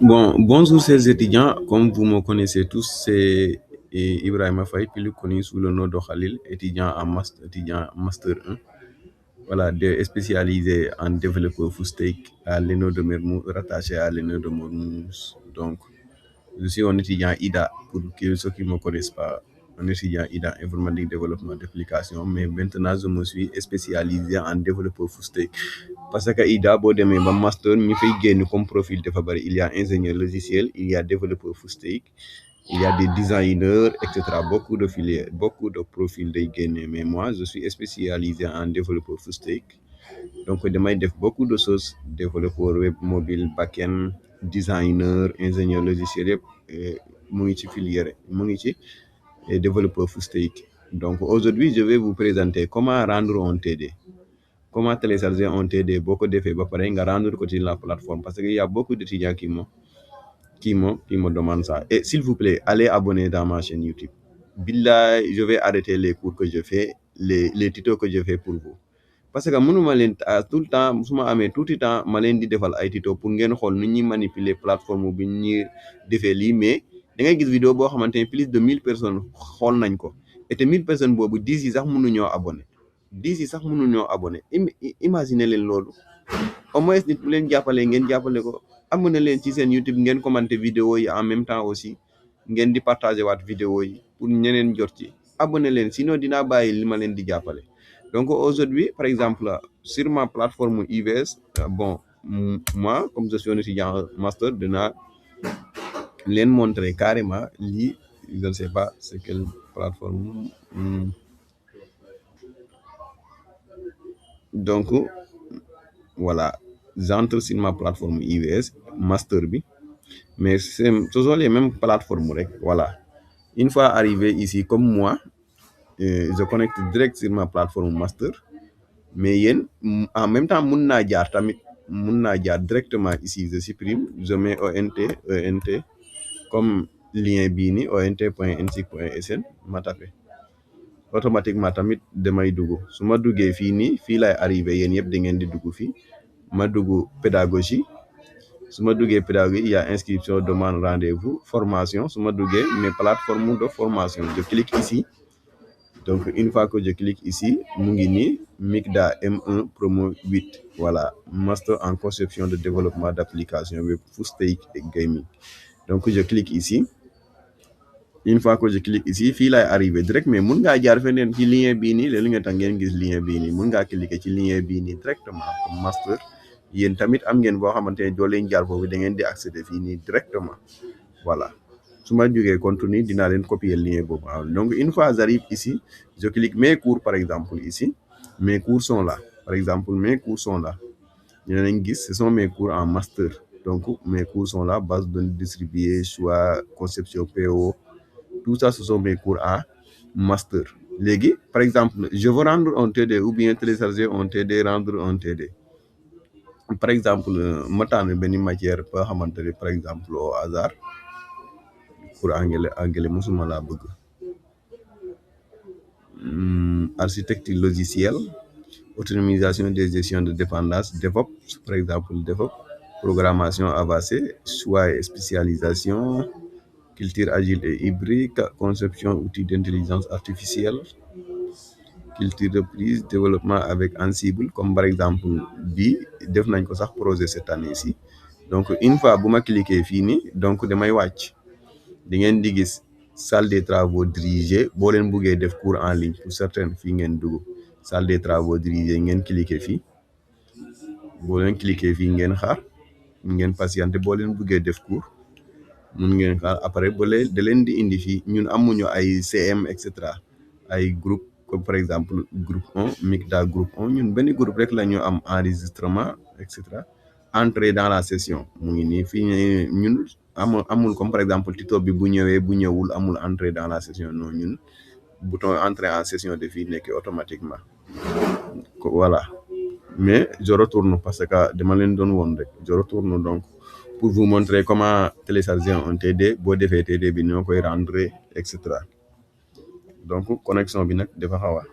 Bon, bonjour chers étudiants, comme vous me connaissez tous, c'est Ibrahima Faye, plus connu sous le nom de Khalil, étudiant Master 1, voilà, spécialisé en développeur full stack à l'ENO de Mermoz, rattaché à l'ENO de Mermoz. Donc, je suis un étudiant IDA, pour ceux qui ne me connaissent pas, un étudiant IDA, informatique développement d'application, mais maintenant je me suis spécialisé en développeur full stack. Parce que IDA, boo demee ba master ñu fay génn comme profil dafa bari, il y a ingénieur logiciel, il y a développeur full stack, il y a des designers, etc. Beaucoup de filières, beaucoup de profils day génne, mais moi je suis spécialisé en développeur full stack. Donc damay def beaucoup de choses, développeur web mobile, backend, designer, ingénieur logiciel yëpp mu ngi ci filière, mu ngi ci développeur full stack. Donc aujourd'hui je vais vous présenter comment rendre un TD. Comment télécharger un TD boo ko defee ba pare nga rendre ko ci la plateforme, parce qu'il y a beaucoup d'étudiants qui me demandent ça. Et s'il vous plaît, allez abonner dans ma chaîne YouTube. Billahi, je vais arrêter les cours que je fais, les tutos que je fais pour vous. Parce que mënuma leen tout le temps su ma amee tuuti temps ma leen di defal ay tuto pour ngeen xool nu ñuy manipuler plateforme bi ñuy defee lii, mais da ngay gis vidéo boo xamante ne plus de 1000 personnes xool nañ ko, et te 1000 personnes boobu 10 yi sax mënuñoo abonné, 10 yi sax mënuñoo abonné. Imaginer leen loolu. Au moins nit bu leen jàppalee ngeen jàppale ko, abonné leen ci seen YouTube, ngeen commenter vidéo yi en même temps aussi ngeen di partager waat vidéo yi pour ñeneen jot ci. Abonné leen, sinon dinaa bàyyi li ma leen di jàppale. Donc aujourd'hui, par exemple, sur ma plateforme IVS, bon, moi, comme je suis un étudiant master, dinaa leen montrer carrément lii, je ne sais pas c'est quelle plateforme. Donc voilà, j'entre sur ma plateforme IVS master bi, mais ce sont les mêmes plateformes rek. Voilà, une fois arrivé ici comme moi, je connecte direct sur ma plateforme master, mais yéen en même temps mun naa jaar directement ici. Je supprime, je mets ONT comme lien bii ni ont.nsig.sn, ma tapé automatiquement tamit damay dugg. su ma duggee fii nii, fii lay arrivé, yéen yëpp da ngeen di dugg fii. Ma dugg pédagogie, su ma duggee pédagogie, il y a inscription, demande, rendez-vous, formation. su ma duggee mes plateformes de formation, je clique ici. Donc une fois que je clique ici, mu ngi nii MICDA M1 promo 8, voilà, master en conception de développement d'application web full stack et gaming. Donc je clique ici. Une fois que je clique ici, fii lay arrivé direct, mais mun ngaa jaar feneen ci lien bii nii, léegi nga tax ngeen gis lien bii nii, mun ngaa cliquer ci lien bii nii directement comme master. Yéen tamit am ngeen boo xamante ne doo leen jaar foofu, da ngeen di accéder fii nii directement. Voilà, su ma jógee continue dinaa leen copier lien boobu. Donc une fois j'arrive ici, je clique mes cours, par exemple ici, mes cours sont là. Par exemple, mes cours sont là. Yéen gis, ce sont mes cours en master. Donc mes cours sont là, base de données distribuée, choix, conception PO. Tout ça, ce sont mes cours à master. Léegi, par exemple, je veux rendre un TD ou bien télécharger un TD, rendre un TD. Par exemple, ma tànn benn matière ba xamante ne, par exemple au hasard, pour anglais musuma laa bëgg. Architecture logicielle, autonomisation des gestions de dépendance, DevOps, par exemple DevOps, programmation avancée, choix et spécialisation, culture agile et hybride, conception outils d'intelligence artificielle, culture de prise, développement avec Ansible, comme par exemple bi def nañ ko sax projet cette année-ci. Donc une fois bu ma cliquer fii nii, donc damay wàcc, di ngeen di gis salle des travaux dirigés. Boo leen buggee def cours en ligne pour certains, fii ngeen dugg salle des travaux dirigés, ngeen cliquer fii. Boo leen cliquer fii ngeen xaar, ngeen patienter. Boo leen buggee def cours mun ngeen xaar, après ba da leen di indi fii. Ñun amuñu ay CM et cetera, ay groupe comme par exemple groupe 1, MICDA groupe 1. ñun benn groupe rek la ñu am, enregistrement et cetera. Entrer dans la session mu ngi nii fii. Ñun amul comme par exemple tuto bi bu ñëwee bu ñëwul, amul entrer dans la session. Non, ñun bouton entrer en session de fii nekk automatiquement. Voilà, mais je retourne parce que dama leen doon woon rek. Je retourne donc pour vous montrer comment télécharger un TD. boo defee TD bi ñoo koy rendre et cetera. Donc connexion bi nag dafa xaw a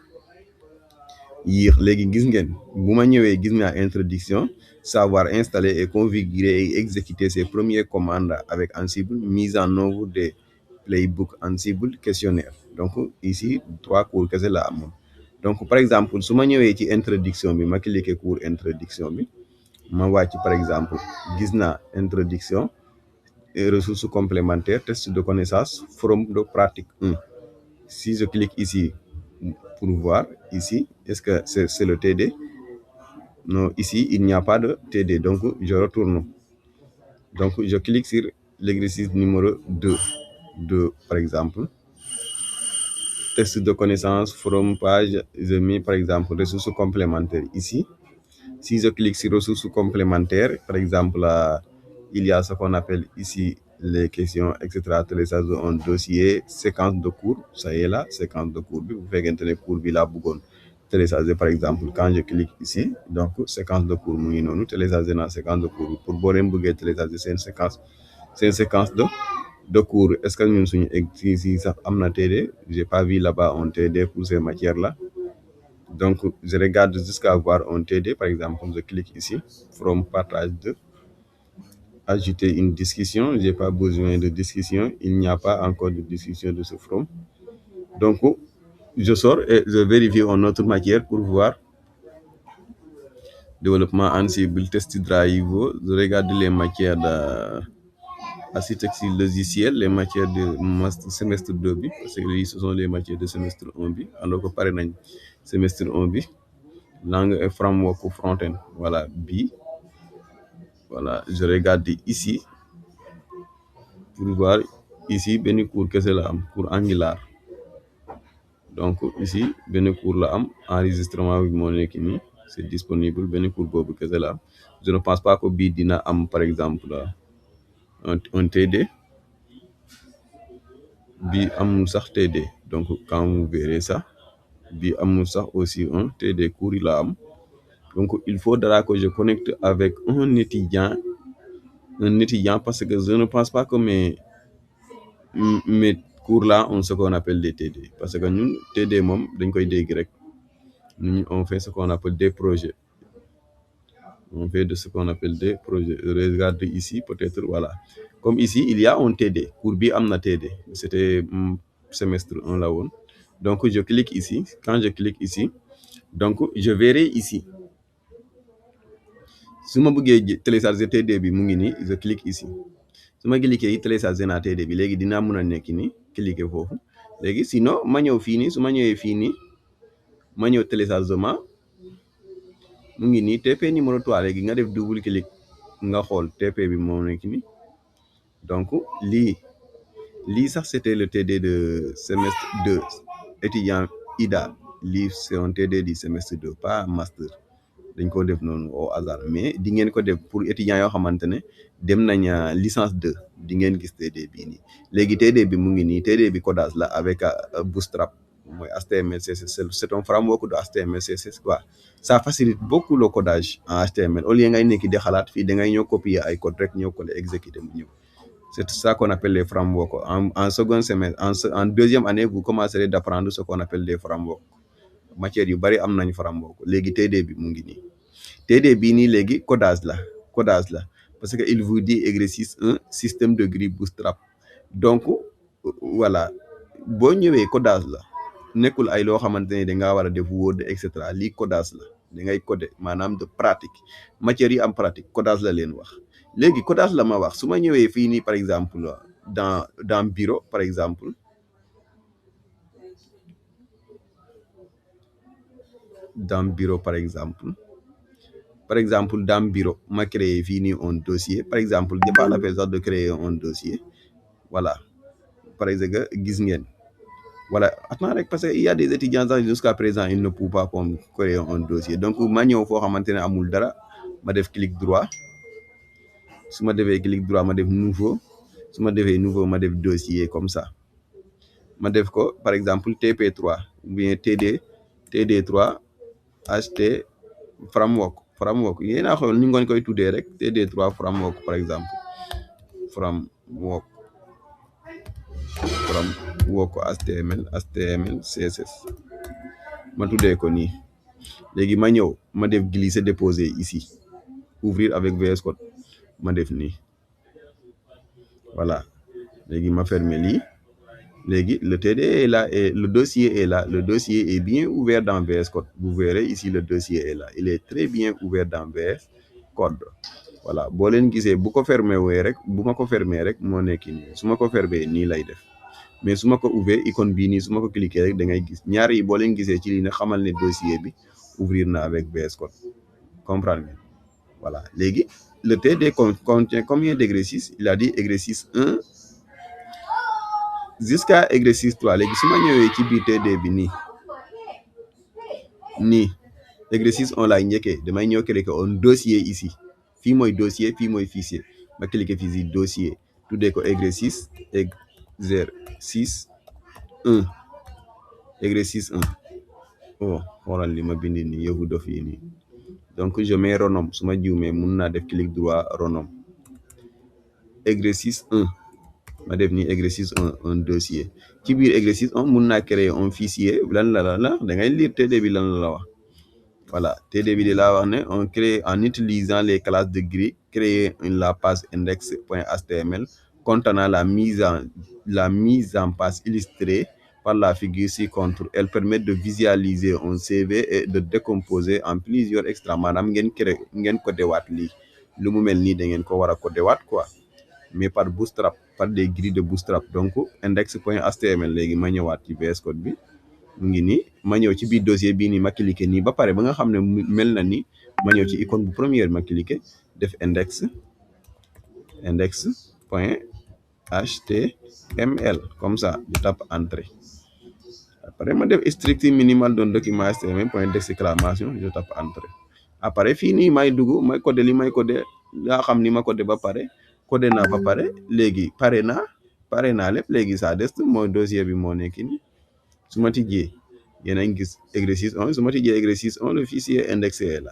yéex léegi gis ngeen bu ma ñëwee gis naa introduction savoir installer et configurer et exécuter ses premières commandes avec Ansible, mise en œuvre des playbooks Ansible, questionnaire. Donc ici 3 cours kese la amoon. Donc par exemple su ma ñëwee ci introduction bi ma cliquer cours introduction bi ma wàcc par exemple gis naa introduction et ressources complémentaires, test de connaissance, forum de pratique 1. Si je clique ici pour voir ici, est-ce que c'est le TD? Non, ici, il n'y a pas de TD, donc je retourne. Donc, je clique sur l'exercice numéro 2, par exemple. Test de connaissance, forum, page, je mets par exemple ressources complémentaires ici. Si je clique sur ressources complémentaires, par exemple, il y a ce qu'on appelle ici les questions, etc. Télécharge un dossier, séquence de cours, ça y est là, séquence de cours. Vous faites un cours, là, télécharger par exemple, quand je clique ici, donc séquence de cours, nous télécharger dans séquence de cours. Pour bonheur, vous télécharger c'est une séquence de cours. Est-ce que nous sommes ici, ça amna TD? J'ai pas vu là-bas un TD pour ces matières-là. Donc, je regarde jusqu'à voir un TD, par exemple, je clique ici, from partage 2, ajouter une discussion, je n'ai pas besoin de discussion, il n'y a pas encore de discussion de ce from. Donc, je sors et je vérifie une autre matière pour voir développement Ansible, test drive, je regarde les matières d'architecture logicielle, les matières de semestre 2, parce que ce sont les matières de semestre 1, alors que par exemple, semestre 1, langue et framework ou front-end, voilà, B. Voilà, je regarde ici pour voir ici ben cours que c'est là pour Angular. Donc ici ben cours là enregistrement avec mon équipe, c'est disponible ben cours bobu que c'est là. Je ne pense pas que bi dina am par exemple un TD. Bi amul sax TD. Donc quand vous verrez ça, bi amul sax aussi un TD cours là am. Donc il faudra que je connecte avec un étudiant parce que je ne pense pas que mes cours là ont ce qu'on appelle des TD. Parce que nous, TD, on fait ce qu'on appelle des projets. On fait de ce qu'on appelle des projets. Regardez ici, peut-être, voilà. Comme ici, il y a un TD. Cours B amna TD. C'était semestre 1 là -haut. Donc, je clique ici. Quand je clique ici, donc, je verrai ici. Si je veux télécharger TD, je clique ici. Si je clique télécharger na TD, je dina mëna nek ni cliquer fofu. Légui sinon ma ñëw fini, su ma ñëwé fini, ma ñëw téléchargement mu ngi nii TP numéro 3 léegi nga def double clic nga xool TP bi moo nekk ni donc lii sax c'était le TD de semestre 2 étudiant IDA lii c'est un TD du semestre 2 pas master dañ ko def noonu au hasard mais di ngeen ko def pour étudiants yoo xamante ne dem nañ licence 2 di ngeen gis TD bii nii léegi TD bi mu ngi nii TD bi codage la avec Bootstrap mooy HTML CSS c'est un framework de HTML CSS quoi ça facilite beaucoup le codage en HTML au lieu ngay nekk di xalaat fii da ngay ñëw copier ay code rek ñëw ko la exécuter mu ñëw c'est ça qu'on appelle les frameworks en second semestre en deuxième année vous commencerez d'apprendre ce qu'on appelle les frameworks matière yu bari am nañ framework léegi TD bi mu ngi nii TD bii nii léegi codage la parce que il vous dit exercice 1 système de grille Bootstrap donc voilà boo ñëwee codage la nekkul ay loo xamante ne dangaa war a def Word et cetera lii codage la da ngay coder maanaam de pratique matière yi am pratique codage la leen wax léegi codage la ma wax su ma ñëwee fii nii par exemple dans bureau par exemple dans bureau ma créer fii nii un dossier par exemple j'ai pas la peine de créer un dossier voilà par exemple gis ngeen voilà attends rek parce que il y a des étudiants jusqu'à présent ils ne peuvent pas créer un dossier donc ma ñëw foo xamante ne amul dara ma def clic droit su ma defee clic droit ma def nouveau su ma defee nouveau ma def dossier comme ça ma def ko par exemple TP3 ou bien TD3 HT framework yéen a xool ni ngeen koy tuddee rek TD3 framework par exemple framework HTML CSS ma tuddee ko nii léegi ma ñëw ma def glisser déposer ici ouvrir avec VS Code ma def nii voilà léegi ma fermer lii léegi le TD est là et le dossier est là, le dossier est bien ouvert dans VS Code. Vous verrez ici le dossier est là, il est très bien ouvert dans VS Code. Voilà boo leen gisee bu ko fermé wee rek bu ma ko fermé rek moo nekk nii su ma ko fermé nii lay def mais su ma ko ouvert icône bii nii su ma ko cliquer rek da ngay gis ñaar yi boo leen gisee ci lii ne xamal ne dossier bi ouvrir na avec VS Code comprendre ngeen voilà léegi le TD contient combien d'exercices? Il a dit exercice 1 jusqu'à exercice 3 léegi su ma ñëwee ci biir TD bi nii exercice 1 laay njëkkee damay ñëw créer un dossier ici fii mooy dossier fii mooy fichier ma cliquer fii si dossier tuddee ko exercice 1 exercice 1 oh xoolal li ma bind nii yëfu dof yi nii donc je mets renom su ma juumee mun naa def clic droit renom exercice 1 ma def nii exercice 1 un dossier ci biir exercice 1 mun naa créer un fichier lan la da ngay lire TD bi lan la wax voilà TD bi de la wax ne on crée en utilisant les classes de grille créer la page index.html contenant la mise en page illustrée par la figure ci-contre. Elle permet de visualiser un CV et de décomposer en plusieurs extraits maanaam ngeen codé waat lii lu mu mel nii da ngeen ko war a codé waat quoi mais par bootstrap par des grilles de bootstrap donc index.html léegi ma ñëwaat ci VS Code bi mu ngi nii ma ñëw ci biir dossier bii nii ma cliquer nii ba pare ba nga xam ne mel na ni ma ñëw ci icône bu première ma cliquer def index.html comme ça je tape entrée après ma def strict minimal d'un document HTML point d'exclamation je tape entrée après fii nii may dugg may codé li may codé yaa xam ni ma codé ba pare codé naa ba pare léegi pare naa lépp léegi ça des mooy dossier bi moo nekk nii su ma tijjee yéen a ngi gis exercice 1 su ma tijjee exercice 1 le fichier indexé la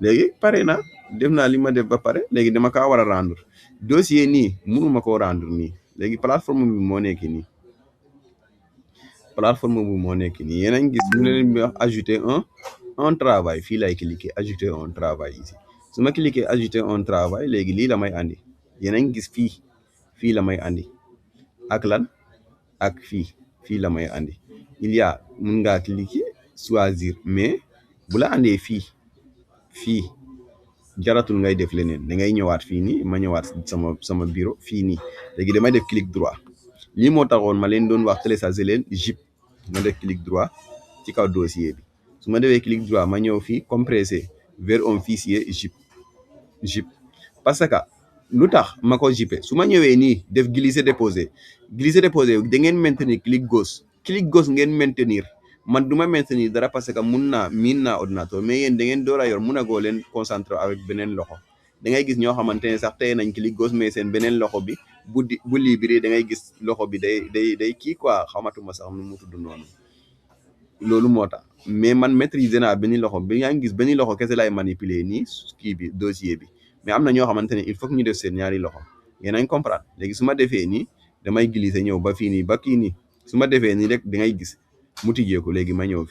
léegi pare na def naa li ma def ba pare léegi dama kaa war a rendre dossier nii mënuma koo rendre nii léegi plateforme bi moo nekk nii yéen a ngi gis mu leen bi wax ajouter un travail fii lay cliquer ajouter un travail ici su ma cliquer ajouter un travail léegi lii la may andi yéen a ngi gis fii la may andi ak lan ak fii la may andi il y a mun ngaa cliquer choisir mais bu la andee fii jaratul ngay def leneen da ngay ñëwaat fii nii ma ñëwaat sama bureau fii nii léegi damay def clic droit lii moo taxoon ma leen doon wax télécharger leen zip ma def clic droit ci kaw dossier bi su ma defee clic droit ma ñëw fii compresser vers un fichier zip parce que lu tax ma ko zippé su ma ñëwee nii def glisser déposer da ngeen maintenir clic gauche ngeen maintenir man du ma maintenir dara parce que miin naa ordinateur mais yéen da ngeen door a yor mun a goo leen concentrer avec beneen loxo da ngay gis ñoo xamante ne sax tey nañ clic gauche mais seen beneen loxo bi bu libre da ngay gis loxo bi day kii quoi xamatuma sax nu mu tudd noonu loolu moo tax mais man maîtriser naa benn loxo bi yaa ngi gis benn loxo kese lay manipuler nii kii bi dossier bi mais am na ñoo xamante ne il faut que ñu def seen ñaari loxo yéen a ngi comprendre léegi su ma defee nii damay glisser ñëw ba fii nii ba kii nii su ma defee nii rek da ngay gis mu tijjeeku léegi ma ñëw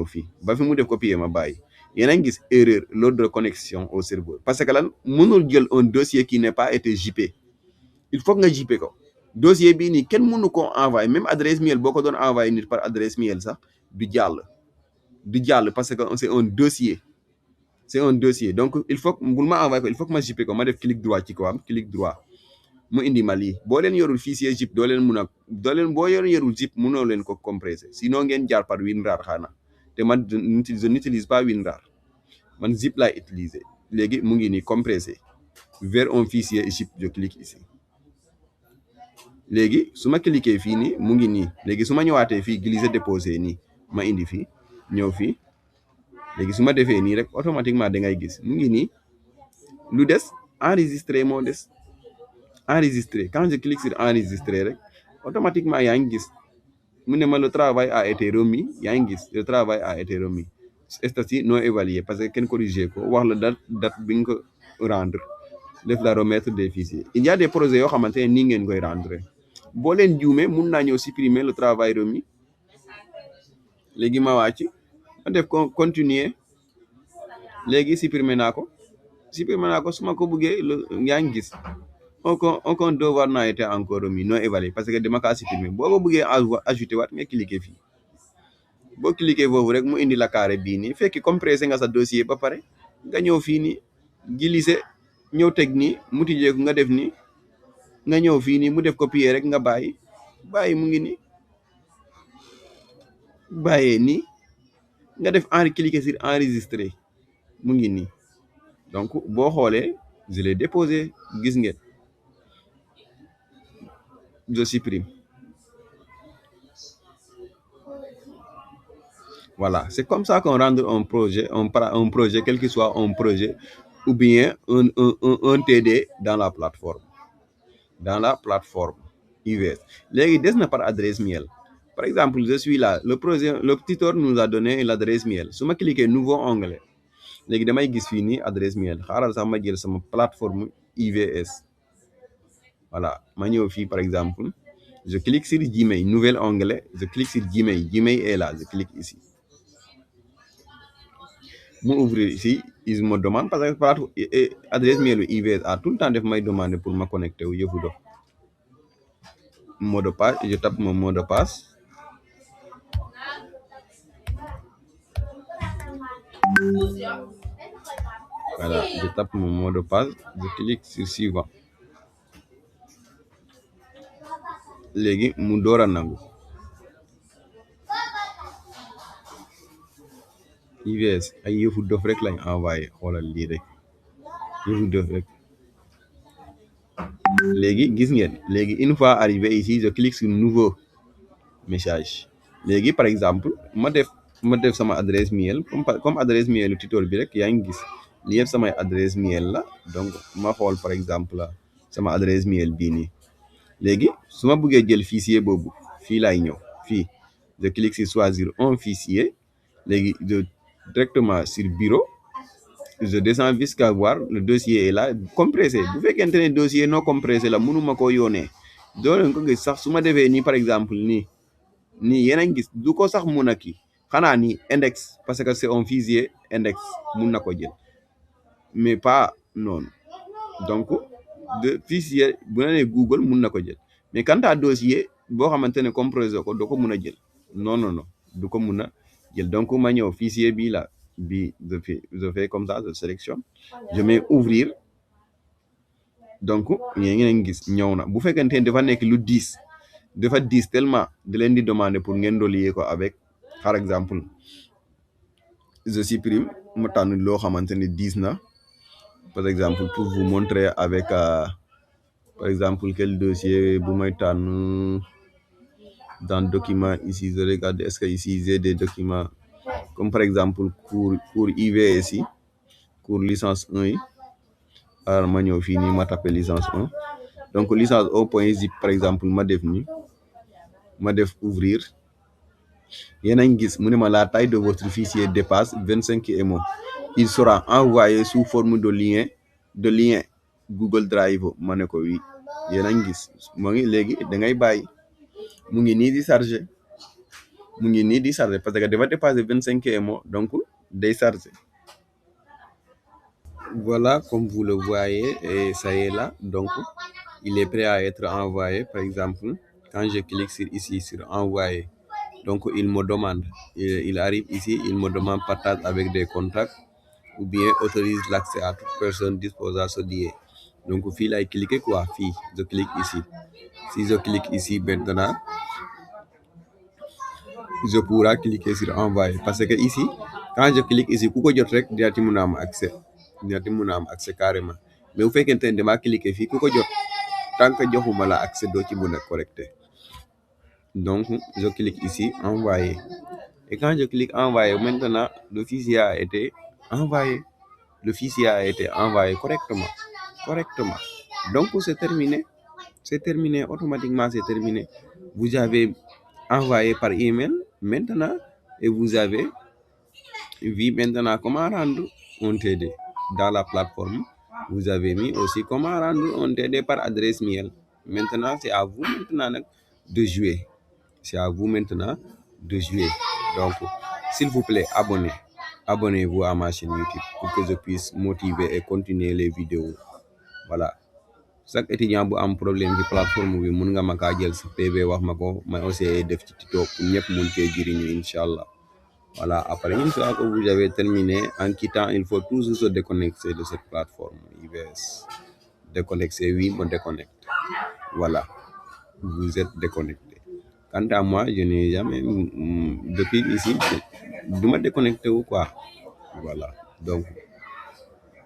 fii ba fi mu def copier ma bàyyi yéen a ngi gis erreur lors de connexion au serveur parce que lan mënul jël un dossier qui n'est pas été zippé il faut nga zippé ko dossier bii nii kenn mënu ko envoyé même adresse mail boo ko doon envoyé nit par adresse mail sax du jàll parce que c'est un dossier donc il faut bul ma envoyé ko il faut que ma zippé ko ma def clic droit ci kawam clic droit mu indi ma lii boo leen yorul fichier zip boo yorul zip mënoo leen ko compresser sinon ngeen jaar par WinRAR xanaa te man je n'utilise pas WinRAR man zip laay utiliser léegi mu ngi nii compressé vers un fichier zip je clique ici léegi su ma cliquer fii nii mu ngi nii léegi su ma ñëwaatee fii glisser déposer nii ma indi fii ñëw fii léegi su ma defee nii rek automatiquement da ngay gis mu ngi nii lu des enregistrer moo des enregistrer quand je clique sur enregistrer rek automatiquement yaa ngi gis mu ne ma le travail a été remis yaa ngi gis le travail a été remis statut non évalué parce que kenn corrigé ko wax la date bi nga ko rendre def la remettre des fichiers il y a des projets yoo xamante ne nii ngeen koy rendre boo leen juumee mun naa ñëw supprimer le travail remis léegi ma wàcc ma def continuer léegi supprimer naa ko su ma ko bëggee yaa ngi gis aucun devoir n'a été encore remis non évalué parce que dama kaa supprimer boo ko bëggee ajouté waat nga cliquer fii boo cliquer foofu rek mu indi la carré bii nii fekki compressé nga sa dossier ba pare nga ñëw fii nii glisser ñëw teg nii mu tijjeeku nga def nii nga ñëw fii nii mu def copier rek nga bàyyi mu ngi nii bàyyee nii nga def cliquer sur enregistrer mu ngi nii donc boo xoolee je l'ai déposé gis ngeen je supprime. Voilà, c'est comme ça qu'on rend un projet, quel que soit un projet, ou bien un TD dans la plateforme UVS. Léegi des na par adresse mail. Par exemple, je suis là, le tuteur nous a donné l'adresse mail. Si je clique nouveau onglet, léegi damay gis fii nii adresse mail. Xaaral sax ma jël sama plateforme UVS. Voilà, ma ñëw fii par exemple, je clique sur Gmail, nouvel onglet, je clique sur Gmail. Gmail est là, je clique ici. Mu ouvrir ici il me demande parce que adresse mail UVS a tout le temps def may demander pour ma connecter wu yëfu dof mot de passe je tape mon mot de passe voilà je tape mon mot de passe je clique sur suivant léegi mu door a nangu UVS ay yëfu dof rek lañ envoyé xoolal lii rek yëfu dof rek léegi gis ngeen léegi une fois arrivé ici je clique sur nouveau message léegi par exemple ma def sama adresse mail comme adresse mail tuteur bi rek yaa ngi gis li yëpp samay adresse mail la donc ma xool par exemple sama adresse mail bii nii léegi su ma bëggee jël fichier boobu fii laay ñëw fii je clique sur choisir un fichier léegi directement sur bureau je descends jusqu'à voir le dossier est là compressé bu fekkente ne dossier non compressé la mënuma koo yónnee doo leen ko gis sax su ma defee nii par exemple nii yéen a ngi gis du ko sax mun a kii xanaa ni index parce que c'est un fichier index mun na ko jël mais pas noonu donc de fichier bu na ne Google mun na ko jël mais quant à dossier boo xamante ne compressé ko doo ko mun a jël non du ko mun a jël donc ma ñëw fichier bii la bi je fais comme ça je sélectionne je mets ouvrir donc yéen ngeen gis ñëw na bu fekkente ne dafa nekk lu 10 dafa 10 tellement da leen di demander pour ngeen relier ko avec par exemple je supprime ma tànn loo xamante ne 10 na par exemple pour vous montrer avec par exemple quel dossier bu may tànn dans document ici je regarde est-ce que ici j'ai des documents comme par exemple cours IVS yi cours licence 1 yi alors ma ñëw fii nii ma tapé licence 1 donc licence au point zip par exemple ma def nii ma def ouvrir yéen a ngi gis mu ne ma la taille de votre fichier dépasse 25 MO il sera envoyé sous forme de lien Google Drive ma ne ko oui yéen a ngi gis moo ngi léegi da ngay bàyyi mu ngi nii di charger parce que dafa dépasser 25 MO donc day charger. Voilà, comme vous le voyez, et ça y est là. Donc, il est prêt à être envoyé. Par exemple, quand je clique ici sur envoyer, donc il me demande, il arrive ici, il me demande partage avec des contacts ou bien autorise l'accès à toute personne disposant à ce lien. Donc, fii laay cliquer quoi, fii, je clique ici. Si je clique ici maintenant, je pourrai cliquer sur envoyer parce que ici, quand je clique ici, ku ko jot rek dina ci mën a am accès carrément mais bu fekkente ne damaa cliquer fii ku ko jot tant que joxuma la accès doo ci mën a connecter donc je clique ici envoyer et quand je clique envoyer maintenant le fichier a été envoyé correctement donc c'est terminé automatiquement, c'est terminé. Vous avez envoyé par email maintenant et vous avez vu maintenant comment rendre un TD dans la plateforme. Vous avez mis aussi comment rendre un TD par adresse mail. Maintenant, c'est à vous maintenant de jouer. Donc, s'il vous plaît, abonnez-vous à ma chaîne YouTube pour que je puisse motiver et continuer les vidéos. Voilà. Chaque étudiant bu am problème ci plateforme bi mun nga ma kaa jël sa PV wax ma ko may aussi def ci tuto pour ñëpp mun cee jëriñu inshallah. Voilà, après une fois que vous avez terminé, en quittant, il faut toujours se déconnecter de cette plateforme IVS. Déconnecter, oui, me déconnecte. Voilà, vous êtes déconnecté. Quant à moi, je n'ai jamais, depuis ici, je me déconnecter ou quoi. Voilà, donc